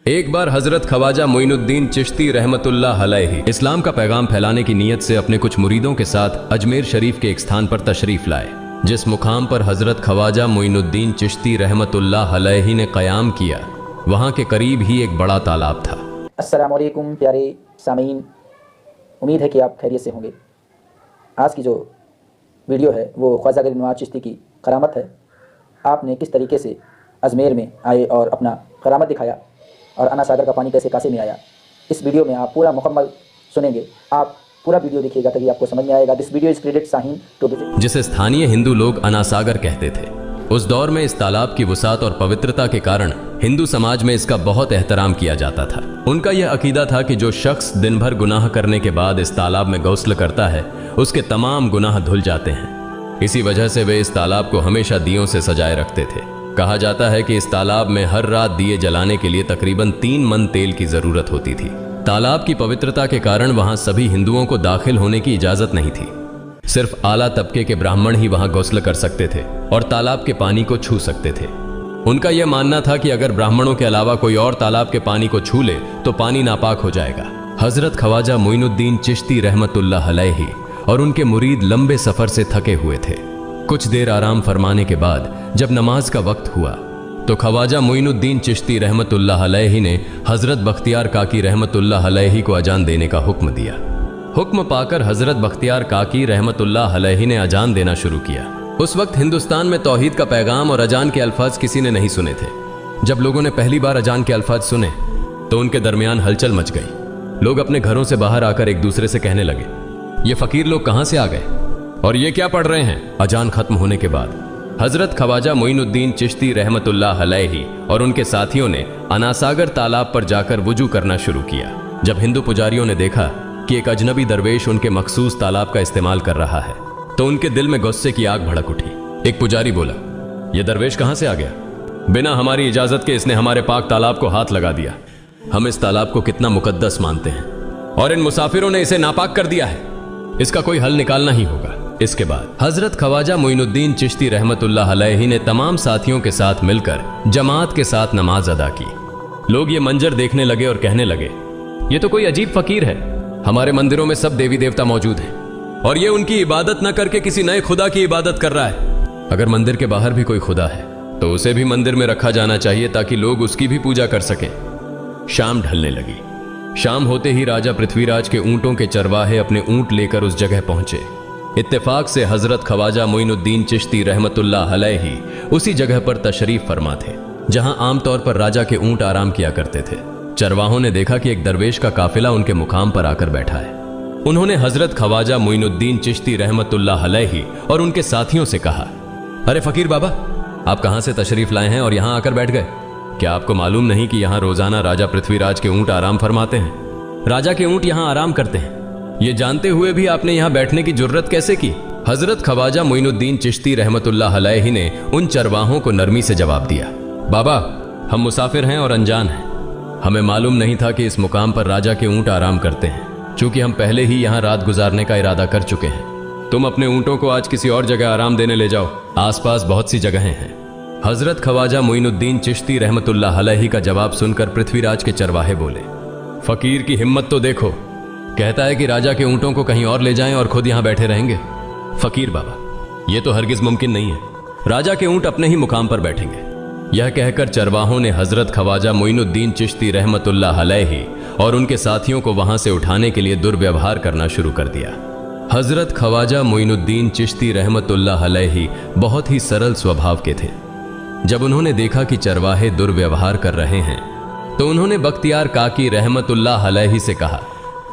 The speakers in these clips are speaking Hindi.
एक बार हजरत ख्वाजा मोइनुद्दीन चिश्ती रहमतुल्लाह अलैहि इस्लाम का पैगाम फैलाने की नीयत से अपने कुछ मुरीदों के साथ अजमेर शरीफ के एक स्थान पर तशरीफ लाए, जिस मुकाम पर हजरत ख्वाजा मोइनुद्दीन चिश्ती रहमतुल्लाह अलैहि ने क़याम किया, वहाँ के करीब ही एक बड़ा तालाब था। अस्सलामु अलैकुम प्यारे सामीन, उम्मीद है कि आप खैरियत से होंगे। आज की जो वीडियो है वो ख्वाजा गरीब नवाज चिश्ती की करामत है। आपने किस तरीके से अजमेर में आए और अपना करामत दिखाया और अना सागर का पानी कैसे कासे में आया, इस वीडियो में आप पूरा मुकम्मल सुनेंगे। आप पूरा वीडियो देखिएगा तभी आपको समझ में आएगा। This video is credit Shaheen to visit, जिसे स्थानीय हिंदू लोग अना सागर कहते थे। उस दौर में इस तालाब की वुसात और पवित्रता के कारण हिंदू समाज में इसका बहुत एहतराम किया जाता था। उनका यह अकीदा था कि जो शख्स दिन भर गुनाह करने के बाद इस तालाब में गौस्ल करता है, उसके तमाम गुनाह धुल जाते हैं। इसी वजह से वे इस तालाब को हमेशा दियों से सजाए रखते थे। कहा जाता है कि इस तालाब में हर रात दिए जलाने के लिए तकरीबन 3 मन तेल की जरूरत होती थी। तालाब की पवित्रता के कारण वहां सभी हिंदुओं को दाखिल होने की इजाजत नहीं थी। सिर्फ आला तबके के ब्राह्मण ही वहां गौस्ल कर सकते थे और तालाब के पानी को छू सकते थे। उनका यह मानना था कि अगर ब्राह्मणों के अलावा कोई और तालाब के पानी को छू ले तो पानी नापाक हो जाएगा। हजरत ख्वाजा मोइनुद्दीन चिश्ती रहमतुल्लाह अलैहि और उनके मुरीद लंबे सफर से थके हुए थे। कुछ देर आराम फरमाने के बाद जब नमाज का वक्त हुआ तो ख्वाजा मोइनुद्दीन चिश्ती रहमतुल्लाह अलैहि ने हजरत बख्तियार काकी रहमतुल्लाह अलैहि को अजान देने का हुक्म दिया। हुक्म पाकर हजरत बख्तियार काकी रहमतुल्लाह अलैहि ने अजान देना शुरू किया। उस वक्त हिंदुस्तान में तौहीद का पैगाम और अजान के अल्फाज किसी ने नहीं सुने थे। जब लोगों ने पहली बार अजान के अल्फाज सुने तो उनके दरमियान हलचल मच गई। लोग अपने घरों से बाहर आकर एक दूसरे से कहने लगे, ये फकीर लोग कहां से आ गए और ये क्या पढ़ रहे हैं। अजान खत्म होने के बाद हजरत ख्वाजा मोइनुद्दीन चिश्ती रहमतुल्लाह अलैहि और उनके साथियों ने अनासागर तालाब पर जाकर वुजू करना शुरू किया। जब हिंदू पुजारियों ने देखा कि एक अजनबी दरवेश उनके मखसूस तालाब का इस्तेमाल कर रहा है तो उनके दिल में गुस्से की आग भड़क उठी। एक पुजारी बोला, यह दरवेश कहां से आ गया? बिना हमारी इजाजत के इसने हमारे पाक तालाब को हाथ लगा दिया। हम इस तालाब को कितना मुकद्दस मानते हैं और इन मुसाफिरों ने इसे नापाक कर दिया है। इसका कोई हल निकालना ही होगा। इसके बाद हजरत ख्वाजा मोइनुद्दीन चिश्ती रहमतुल्लाह अलैहि ने तमाम साथियों के साथ मिलकर जमात के साथ नमाज अदा की। लोग ये मंजर देखने लगे और कहने लगे, ये तो कोई अजीब फकीर है। हमारे मंदिरों में सब देवी देवता मौजूद हैं और ये उनकी इबादत न करके किसी नए खुदा की इबादत कर रहा है। अगर मंदिर के बाहर भी कोई खुदा है तो उसे भी मंदिर में रखा जाना चाहिए ताकि लोग उसकी भी पूजा कर सकें। शाम ढलने लगी। शाम होते ही राजा पृथ्वीराज के ऊंटों के चरवाहे अपने ऊंट लेकर उस जगह पहुंचे। इत्तेफाक से हजरत ख्वाजा मोइनुद्दीन चिश्ती रहमतुल्लाह अलैहि उसी जगह पर तशरीफ फरमा थे जहां आमतौर पर राजा के ऊंट आराम किया करते थे। चरवाहों ने देखा कि एक दरवेश का काफिला उनके मुकाम पर आकर बैठा है। उन्होंने हजरत ख्वाजा मोइनुद्दीन चिश्ती रहमतुल्लाह अलैहि और उनके साथियों से कहा, अरे फकीर बाबा, आप कहां से तशरीफ लाए हैं और यहां आकर बैठ गए? क्या आपको मालूम नहीं कि यहां रोजाना राजा पृथ्वीराज के ऊंट आराम फरमाते हैं? राजा के ऊंट यहां आराम करते हैं, ये जानते हुए भी आपने यहां बैठने की जुर्रत कैसे की? हजरत ख्वाजा मोइनुद्दीन चिश्ती रहमतुल्लाह अलैहि ने उन चरवाहों को नरमी से जवाब दिया, बाबा, हम मुसाफिर हैं और अनजान हैं। हमें मालूम नहीं था कि इस मुकाम पर राजा के ऊंट आराम करते हैं। चूंकि हम पहले ही यहां रात गुजारने का इरादा कर चुके हैं, तुम अपने ऊंटों को आज किसी और जगह आराम देने ले जाओ। आसपास बहुत सी जगहें हैं। हजरत ख्वाजा मोइनुद्दीन चिश्ती रहमतुल्लाह अलैहि का जवाब सुनकर पृथ्वीराज के चरवाहे बोले, फकीर की हिम्मत तो देखो, कहता है कि राजा के ऊंटों को कहीं और ले जाएं और खुद यहां बैठे रहेंगे। फकीर बाबा, यह तो हरगिज मुमकिन नहीं है। राजा के ऊंट अपने ही मुकाम पर बैठेंगे। यह कहकर चरवाहों ने हजरत ख्वाजा मोइनुद्दीन चिश्ती रहमतुल्लाह अलैहि और उनके साथियों को वहां से उठाने के लिए दुर्व्यवहार करना शुरू कर दिया। हजरत ख्वाजा मोइनुद्दीन चिश्ती रहमतुल्लाह अलैहि बहुत ही सरल स्वभाव के थे। जब उन्होंने देखा कि चरवाहे दुर्व्यवहार कर रहे हैं तो उन्होंने बख्तियार काकी रहमतुल्लाह अलैहि से कहा,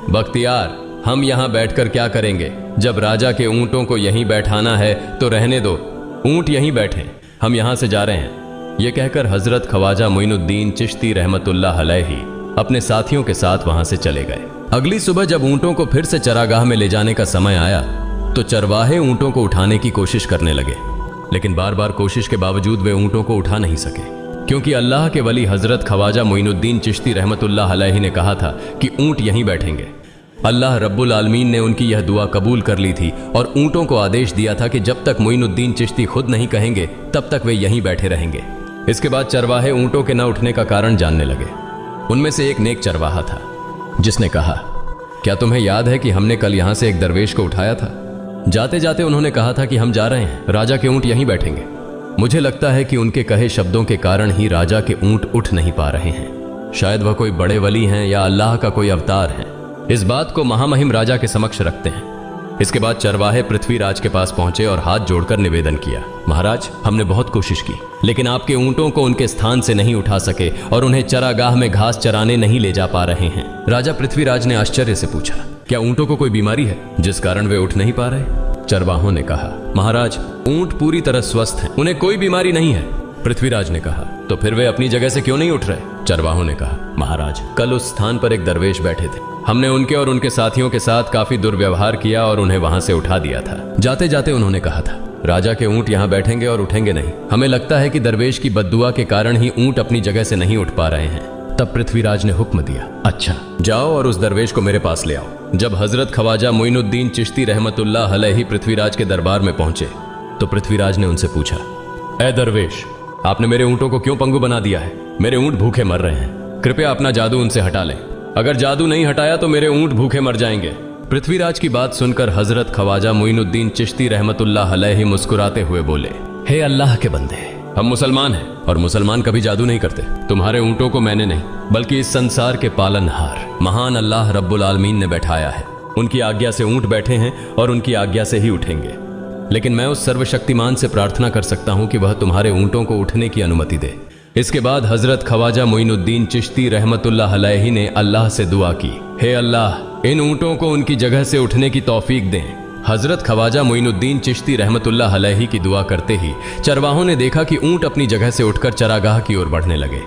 बख्तियार, हम यहां बैठकर क्या करेंगे? जब राजा के ऊंटों को यहीं बैठाना है तो रहने दो, ऊंट यहीं बैठे, हम यहां से जा रहे हैं। यह कहकर हजरत ख्वाजा मोइनुद्दीन चिश्ती रहमतुल्लाह अलैहि अपने साथियों के साथ वहां से चले गए। अगली सुबह जब ऊंटों को फिर से चरागाह में ले जाने का समय आया तो चरवाहे ऊंटों को उठाने की कोशिश करने लगे, लेकिन बार बार कोशिश के बावजूद वे ऊंटों को उठा नहीं सके, क्योंकि अल्लाह के वली हजरत ख्वाजा मोइनुद्दीन चिश्ती रहमतुल्लाह अलैहि ने कहा था कि ऊंट यहीं बैठेंगे। अल्लाह रब्बुल आलमीन ने उनकी यह दुआ कबूल कर ली थी और ऊंटों को आदेश दिया था कि जब तक मोइनुद्दीन चिश्ती खुद नहीं कहेंगे तब तक वे यहीं बैठे रहेंगे। इसके बाद चरवाहे ऊंटों के न उठने का कारण जानने लगे। उनमें से एक नेक चरवाहा था जिसने कहा, क्या तुम्हें याद है कि हमने कल यहां से एक दरवेश को उठाया था? जाते जाते उन्होंने कहा था कि हम जा रहे हैं, राजा के ऊंट यहीं बैठेंगे। मुझे लगता है कि उनके कहे शब्दों के कारण ही राजा के ऊंट उठ नहीं पा रहे हैं। शायद वह कोई बड़े वली हैं या अल्लाह का कोई अवतार है। इस बात को महामहिम राजा के समक्ष रखते हैं। इसके बाद चरवाहे पृथ्वीराज के पास पहुंचे और हाथ जोड़कर निवेदन किया, महाराज, हमने बहुत कोशिश की, लेकिन आपके ऊंटों को उनके स्थान से नहीं उठा सके और उन्हें चरागाह में घास चराने नहीं ले जा पा रहे हैं। राजा पृथ्वीराज ने आश्चर्य से पूछा, क्या ऊंटों को कोई बीमारी है जिस कारण वे उठ नहीं पा रहे? चरवाहों ने कहा, महाराज, ऊंट पूरी तरह स्वस्थ हैं, उन्हें कोई बीमारी नहीं है। पृथ्वीराज ने कहा, तो फिर वे अपनी जगह से क्यों नहीं उठ रहे? चरवाहों ने कहा, महाराज, कल उस स्थान पर एक दरवेश बैठे थे, हमने उनके और उनके साथियों के साथ काफी दुर्व्यवहार किया और उन्हें वहां से उठा दिया था। जाते जाते उन्होंने कहा था, राजा के ऊंट यहाँ बैठेंगे और उठेंगे नहीं। हमें लगता है कि दरवेश की बद्दुआ के कारण ही ऊंट अपनी जगह से नहीं उठ पा रहे हैं। तब पृथ्वीराज ने हुक्म दिया, अच्छा, जाओ और उस दरवेश को मेरे पास ले आओ। जब हजरत ख्वाजा मोइनुद्दीन चिश्ती रहमतुल्लाह अलैहि पृथ्वीराज के दरबार में पहुंचे तो पृथ्वीराज ने उनसे पूछा, ए दरवेश, आपने मेरे ऊंटों को क्यों पंगु बना दिया है? मेरे ऊंट भूखे मर रहे हैं, कृपया अपना जादू उनसे हटा लें। अगर जादू नहीं हटाया तो मेरे ऊंट भूखे मर जाएंगे। पृथ्वीराज की बात सुनकर हजरत ख्वाजा मोइनुद्दीन चिश्ती रहमतुल्लाह अलैहि मुस्कुराते हुए बोले, हे अल्लाह के बंदे, हम मुसलमान हैं और मुसलमान कभी जादू नहीं करते। तुम्हारे ऊंटों को मैंने नहीं बल्कि इस संसार के पालनहार महान अल्लाह रब्बुल आलमीन ने बैठाया है। उनकी आज्ञा से ऊंट बैठे हैं और उनकी आज्ञा से ही उठेंगे। लेकिन मैं उस सर्वशक्तिमान से प्रार्थना कर सकता हूं कि वह तुम्हारे ऊंटों को उठने की अनुमति दे। इसके बाद हजरत ख्वाजा मोइनुद्दीन चिश्ती रहमतुल्लाह अलैहि ने अल्लाह से दुआ की, हे अल्लाह, इन ऊंटों को उनकी जगह से उठने की तौफीक दें। हजरत ख्वाजा मोइनुद्दीन चिश्ती रहमतुल्लाह अलैहि की दुआ करते ही चरवाहों ने देखा कि ऊंट अपनी जगह से उठकर चरागाह की ओर बढ़ने लगे।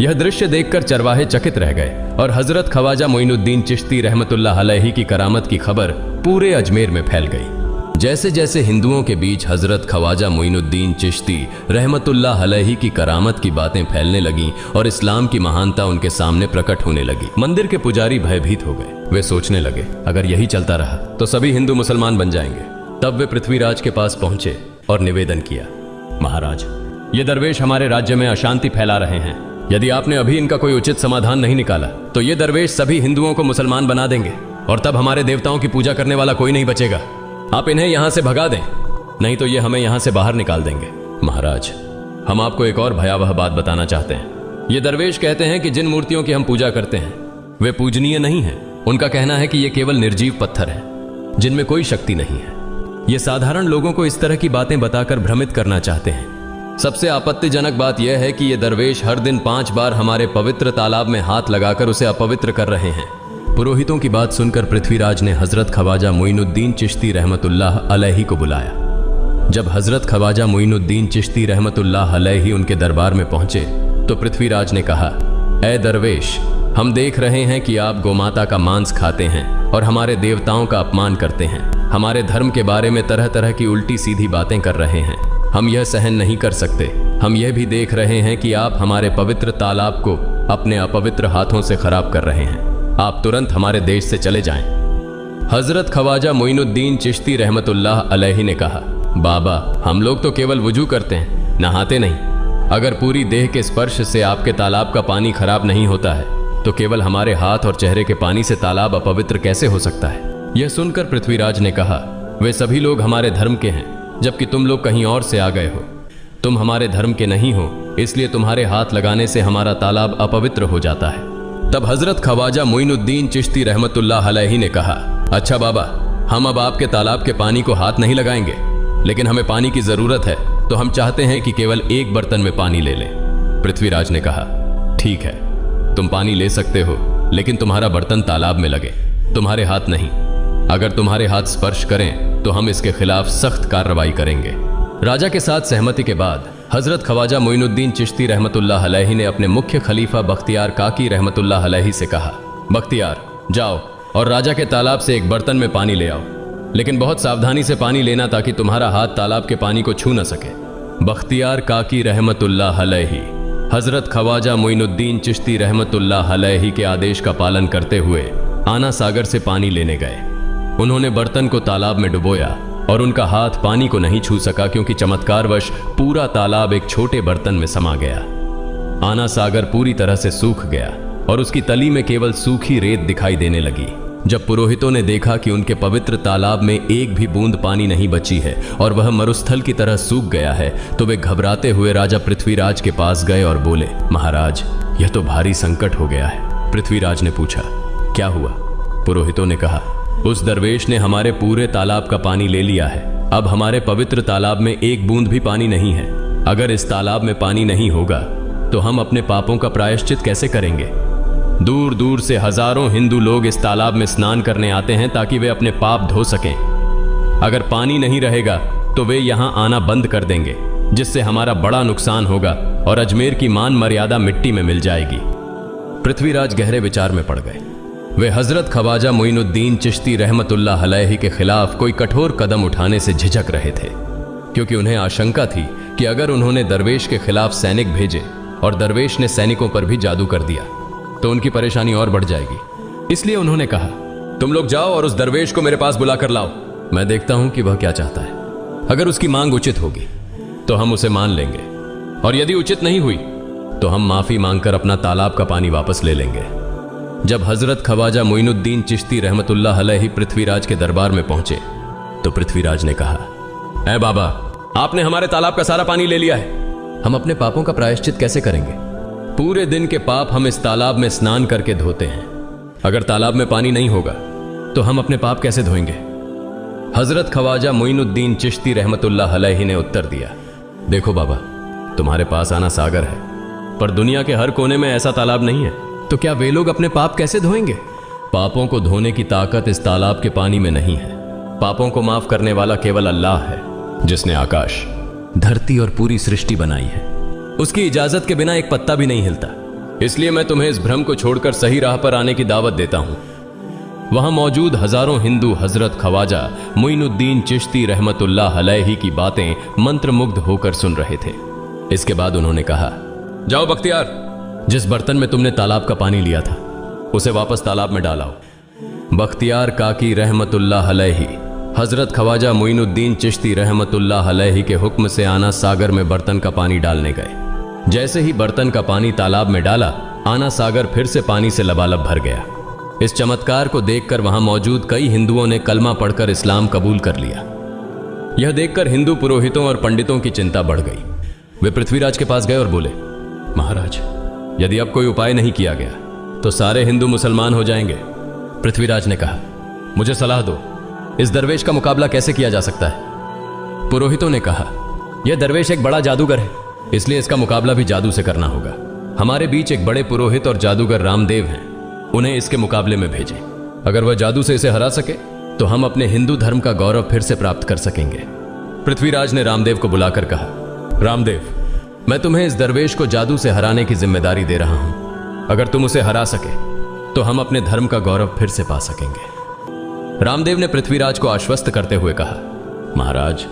यह दृश्य देखकर चरवाहे चकित रह गए और हजरत ख्वाजा मोइनुद्दीन चिश्ती रहमतुल्लाह अलैहि की करामत की खबर पूरे अजमेर में फैल गई। जैसे जैसे हिंदुओं के बीच हजरत ख्वाजा मोइनुद्दीन चिश्ती रहमतुल्लाह अलैहि की करामत की बातें फैलने लगीं और इस्लाम की महानता उनके सामने प्रकट होने लगी, मंदिर के पुजारी भयभीत हो गए। वे सोचने लगे, अगर यही चलता रहा तो सभी हिंदू मुसलमान बन जाएंगे। तब वे पृथ्वीराज के पास पहुंचे और निवेदन किया, महाराज, ये दरवेश हमारे राज्य में अशांति फैला रहे हैं। यदि आपने अभी इनका कोई उचित समाधान नहीं निकाला तो ये दरवेश सभी हिंदुओं को मुसलमान बना देंगे और तब हमारे देवताओं की पूजा करने वाला कोई नहीं बचेगा। आप इन्हें यहां से भगा दें, नहीं तो ये हमें यहां से बाहर निकाल देंगे। महाराज, हम आपको एक और भयावह बात बताना चाहते हैं। ये दरवेश कहते हैं कि जिन मूर्तियों की हम पूजा करते हैं वे पूजनीय नहीं है। उनका कहना है कि ये केवल निर्जीव पत्थर है जिनमें कोई शक्ति नहीं है। ये साधारण लोगों को इस तरह की बातें बताकर भ्रमित करना चाहते हैं। सबसे आपत्तिजनक बात यह है कि ये दरवेश हर दिन 5 बार हमारे पवित्र तालाब में हाथ लगाकर उसे अपवित्र कर रहे हैं। पुरोहितों की बात सुनकर पृथ्वीराज ने हजरत ख्वाजा मोइनुद्दीन चिश्ती रहमतुल्लाह अलैहि को बुलाया। जब हजरत ख्वाजा मोइनुद्दीन चिश्ती रहमतुल्लाह अलैहि उनके दरबार में पहुंचे तो पृथ्वीराज ने कहा, ए दरवेश, हम देख रहे हैं कि आप गोमाता का मांस खाते हैं और हमारे देवताओं का अपमान करते हैं। हमारे धर्म के बारे में तरह तरह की उल्टी सीधी बातें कर रहे हैं। हम यह सहन नहीं कर सकते। हम यह भी देख रहे हैं कि आप हमारे पवित्र तालाब को अपने अपवित्र हाथों से खराब कर रहे हैं। आप तुरंत हमारे देश से चले जाएं। हजरत ख्वाजा मोइनुद्दीन चिश्ती रहमतुल्लाह अलैहि ने कहा, बाबा, हम लोग तो केवल वुजू करते हैं, नहाते नहीं। अगर पूरी देह के स्पर्श से आपके तालाब का पानी खराब नहीं होता है तो केवल हमारे हाथ और चेहरे के पानी से तालाब अपवित्र कैसे हो सकता है? यह सुनकर पृथ्वीराज ने कहा, वे सभी लोग हमारे धर्म के हैं जबकि तुम लोग कहीं और से आ गए हो। तुम हमारे धर्म के नहीं हो, इसलिए तुम्हारे हाथ लगाने से हमारा तालाब अपवित्र हो जाता है। तब हजरत ख्वाजा मोइनुद्दीन चिश्ती रहमतुल्लाह अलैहि ने कहा, अच्छा बाबा, हम अब आपके तालाब के पानी को हाथ नहीं लगाएंगे, लेकिन हमें पानी की जरूरत है तो हम चाहते हैं कि केवल एक बर्तन में पानी ले लें। पृथ्वीराज ने कहा, ठीक है, तुम पानी ले सकते हो, लेकिन तुम्हारा बर्तन तालाब में लगे, तुम्हारे हाथ नहीं। अगर तुम्हारे हाथ स्पर्श करें तो हम इसके खिलाफ सख्त कार्रवाई करेंगे। राजा के साथ सहमति के बाद हजरत ख्वाजा मोइनुद्दीन चिश्ती रहमतुल्लाह अलैहि ने अपने मुख्य खलीफा बख्तियार काकी रहमतुल्लाह अलैहि से कहा, बख्तियार, जाओ और राजा के तालाब से एक बर्तन में पानी ले आओ, लेकिन बहुत सावधानी से पानी लेना ताकि तुम्हारा हाथ तालाब के पानी को छू न सके। बख्तियार काकी रहमतुल्लाह अलैहि हजरत ख्वाजा मोइनुद्दीन चिश्ती रहमतुल्लाह अलैहि के आदेश का पालन करते हुए आना सागर से पानी लेने गए। उन्होंने बर्तन को तालाब में डुबोया और उनका हाथ पानी को नहीं छू सका क्योंकि चमत्कारवश पूरा तालाब एक छोटे बर्तन में समा गया। आना सागर पूरी तरह से सूख गया और उसकी तली में केवल सूखी रेत दिखाई देने लगी। जब पुरोहितों ने देखा कि उनके पवित्र तालाब में एक भी बूंद पानी नहीं बची है और वह मरुस्थल की तरह सूख गया है, तो वे घबराते हुए राजा पृथ्वीराज के पास गए और बोले, महाराज, यह तो भारी संकट हो गया है। पृथ्वीराज ने पूछा, क्या हुआ? पुरोहितों ने कहा, उस दरवेश ने हमारे पूरे तालाब का पानी ले लिया है। अब हमारे पवित्र तालाब में एक बूंद भी पानी नहीं है। अगर इस तालाब में पानी नहीं होगा तो हम अपने पापों का प्रायश्चित कैसे करेंगे? दूर दूर से हजारों हिंदू लोग इस तालाब में स्नान करने आते हैं ताकि वे अपने पाप धो सकें। अगर पानी नहीं रहेगा तो वे यहां आना बंद कर देंगे, जिससे हमारा बड़ा नुकसान होगा और अजमेर की मान मर्यादा मिट्टी में मिल जाएगी। पृथ्वीराज गहरे विचार में पड़ गए। वे हजरत ख्वाजा मोइनुद्दीन चिश्ती रहमतुल्लाह अलैहि के खिलाफ कोई कठोर कदम उठाने से झिझक रहे थे, क्योंकि उन्हें आशंका थी कि अगर उन्होंने दरवेश के खिलाफ सैनिक भेजे और दरवेश ने सैनिकों पर भी जादू कर दिया तो उनकी परेशानी और बढ़ जाएगी। इसलिए उन्होंने कहा, तुम लोग जाओ और उस दरवेश को मेरे पास बुला कर लाओ। मैं देखता हूं कि वह क्या चाहता है। अगर उसकी मांग उचित होगी तो हम उसे मान लेंगे, और यदि उचित नहीं हुई तो हम माफी मांगकर अपना तालाब का पानी वापस ले लेंगे। जब हजरत ख्वाजा मोइनुद्दीन चिश्ती रहमतुल्लाह अलैहि पृथ्वीराज के दरबार में पहुंचे तो पृथ्वीराज ने कहा, ऐ बाबा, आपने हमारे तालाब का सारा पानी ले लिया है। हम अपने पापों का प्रायश्चित कैसे करेंगे? पूरे दिन के पाप हम इस तालाब में स्नान करके धोते हैं। अगर तालाब में पानी नहीं होगा तो हम अपने पाप कैसे धोएंगे? हजरत ख्वाजा मोइनुद्दीन चिश्ती रहमतुल्लाह अलैहि ने उत्तर दिया, देखो बाबा, तुम्हारे पास आना सागर है, पर दुनिया के हर कोने में ऐसा तालाब नहीं है, तो क्या वे लोग अपने पाप कैसे धोएंगे? पापों को धोने की ताकत इस तालाब के पानी में नहीं है। पापों को माफ करने वाला केवल अल्लाह है, जिसने आकाश, धरती और पूरी सृष्टि बनाई है। उसकी इजाजत के बिना एक पत्ता भी नहीं हिलता। इसलिए मैं तुम्हें इस भ्रम को छोड़कर सही राह पर आने की दावत देता हूं। वहां मौजूद हजारों हिंदू हजरत ख्वाजा मोइनुद्दीन चिश्ती रहमतुल्लाह अलैहि की बातें मंत्रमुग्ध होकर सुन रहे थे। इसके बाद उन्होंने कहा, जाओ बख्तियार, जिस बर्तन में तुमने तालाब का पानी लिया था उसे वापस तालाब में डालाओ। बख्तियार काकी रहमतुल्लाह अलैहि हजरत ख्वाजा मोइनुद्दीन चिश्ती रहमतुल्लाह अलैहि के हुक्म से आना सागर में बर्तन का पानी डालने गए। जैसे ही बर्तन का पानी तालाब में डाला, आना सागर फिर से पानी से लबालब भर गया। इस चमत्कार को देखकर वहां मौजूद कई हिंदुओं ने कलमा पढ़कर इस्लाम कबूल कर लिया। यह देखकर हिंदू पुरोहितों और पंडितों की चिंता बढ़ गई। वे पृथ्वीराज के पास गए और बोले, महाराज, यदि अब कोई उपाय नहीं किया गया तो सारे हिंदू मुसलमान हो जाएंगे। पृथ्वीराज ने कहा, मुझे सलाह दो, इस दरवेश का मुकाबला कैसे किया जा सकता है? पुरोहितों ने कहा, यह दरवेश एक बड़ा जादूगर है, इसलिए इसका मुकाबला भी जादू से करना होगा। हमारे बीच एक बड़े पुरोहित और जादूगर रामदेव हैं, उन्हें इसके मुकाबले में भेजें। अगर वह जादू से इसे हरा सके तो हम अपने हिंदू धर्म का गौरव फिर से प्राप्त कर सकेंगे। पृथ्वीराज ने रामदेव को बुलाकर कहा, रामदेव, मैं तुम्हें इस दरवेश को जादू से हराने की जिम्मेदारी दे रहा हूं। अगर तुम उसे हरा सके तो हम अपने धर्म का गौरव फिर से पा सकेंगे। रामदेव ने पृथ्वीराज को आश्वस्त करते हुए कहा, महाराज,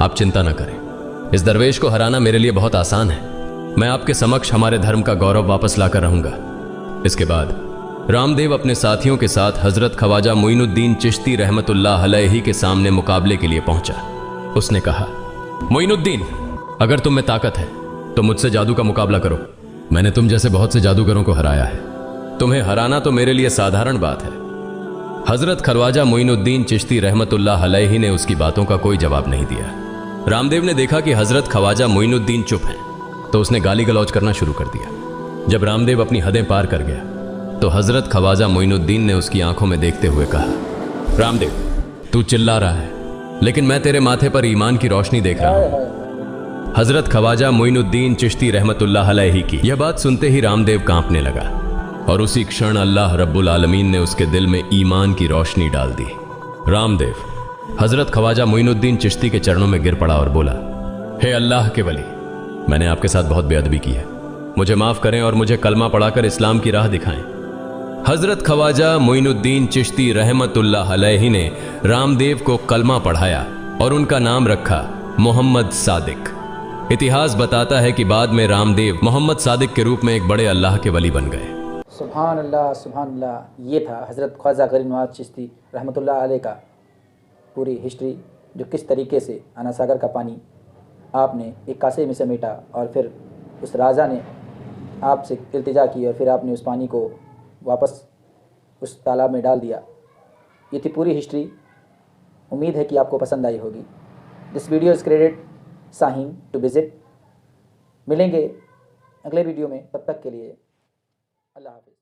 आप चिंता न करें, इस दरवेश को हराना मेरे लिए बहुत आसान है। मैं आपके समक्ष हमारे धर्म का गौरव वापस लाकर रहूंगा। इसके बाद रामदेव अपने साथियों के साथ हजरत ख्वाजा मोइनुद्दीन चिश्ती रहमतुल्लाह अलैहि के सामने मुकाबले के लिए पहुंचा। उसने कहा, मोइनुद्दीन, अगर तुम में ताकत है तो मुझसे जादू का मुकाबला करो। मैंने तुम जैसे बहुत से जादूगरों को हराया है। तुम्हें हराना तो मेरे लिए साधारण बात है। हजरत ख्वाजा मोइनुद्दीन चिश्ती रहमतुल्लाह अलैहि ने उसकी बातों का कोई जवाब नहीं दिया। रामदेव ने देखा कि हजरत ख्वाजा मोइनुद्दीन चुप हैं, तो उसने गाली गलौज करना शुरू कर दिया। जब रामदेव अपनी हदें पार कर गया तो हजरत ख्वाजा मोइनुद्दीन ने उसकी आंखों में देखते हुए कहा, रामदेव, तू चिल्ला रहा है, लेकिन मैं तेरे माथे पर ईमान की रोशनी देख रहा हूं। हजरत ख्वाजा मोइनुद्दीन चिश्ती रहमतुल्लाह अलैहि की यह बात सुनते ही रामदेव कांपने लगा, और उसी क्षण अल्लाह रब्बुल आलमीन ने उसके दिल में ईमान की रोशनी डाल दी। रामदेव हजरत ख्वाजा मोइनुद्दीन चिश्ती के चरणों में गिर पड़ा और बोला, हे अल्लाह के वली, मैंने आपके साथ बहुत बेअदबी की है, मुझे माफ करें और मुझे कलमा पढ़ाकर इस्लाम की राह दिखाएं। हजरत ख्वाजा मोइनुद्दीन चिश्ती रहमतुल्लाह अलैहि ने रामदेव को कलमा पढ़ाया और उनका नाम रखा मोहम्मद सादिक। इतिहास बताता है कि बाद में रामदेव मोहम्मद सादिक के रूप में एक बड़े अल्लाह के वली बन गए। सुभान अल्लाह, सुभान अल्लाह। ये था हज़रत ख्वाजा गरीब नवाज चिश्ती रहमतुल्लाह अलैह का पूरी हिस्ट्री, जो किस तरीके से आना सागर का पानी आपने एक कासे में समेटा और फिर उस राजा ने आपसे इल्तिजा की और फिर आपने उस पानी को वापस उस तालाब में डाल दिया। ये थी पूरी हिस्ट्री। उम्मीद है कि आपको पसंद आई होगी। This video is credit Sahin to visit. मिलेंगे अगले वीडियो में, तब तक के लिए अल्लाह हाफ़िज़।